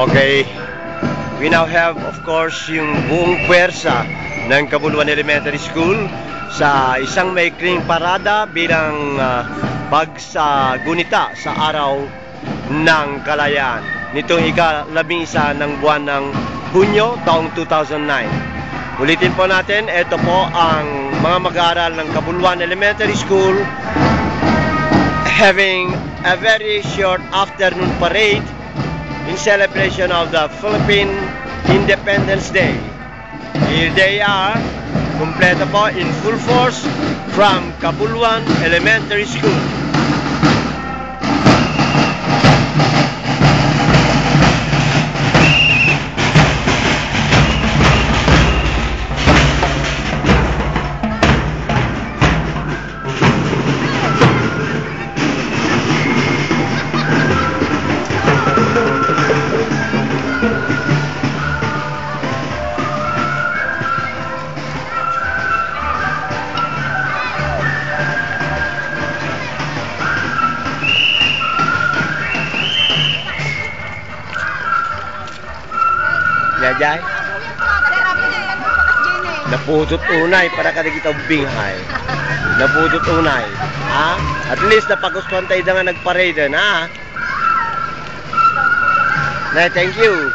Okay. We now have, of course, yung buong pwersa ng Cabuluan Elementary School sa isang maikling parada bilang pagsagunita sa araw ng kalayaan nitong ika-11 ng buwan ng Hunyo taong 2009. Ulitin po natin, ito po ang mga mag-aaral ng Cabuluan Elementary School having a very short afternoon parade in celebration of the Philippine Independence Day. Here they are, kumpleto po in full force from Cabuluan Elementary School. Yajay, naputot unay para kada kita binghay. Naputot unay. Ha? At least napagustuhan tayo na nga nagparade na. Na, thank you.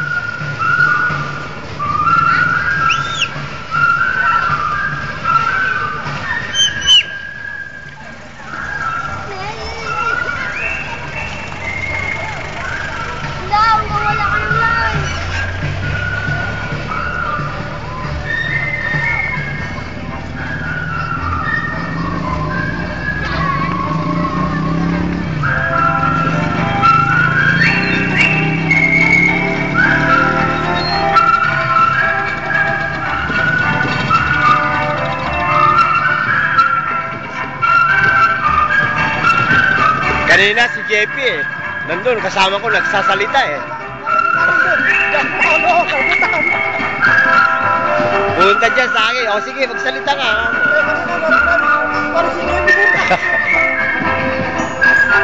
Kanina si JP nandun kasama ko nagsasalita Punta dyan sa akin. O sige, magsalita nga.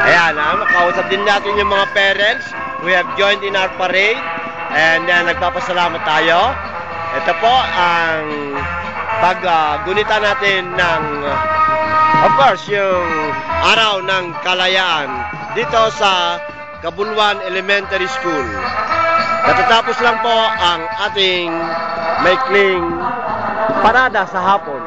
Ayan, makausap din natin yung mga parents who have joined in our parade. And nagpapasalamat tayo. Ito po ang paggunita natin ng of course, yung araw ng kalayaan dito sa Cabuluan Elementary School. Natatapos lang po ang ating maikling parada sa hapon.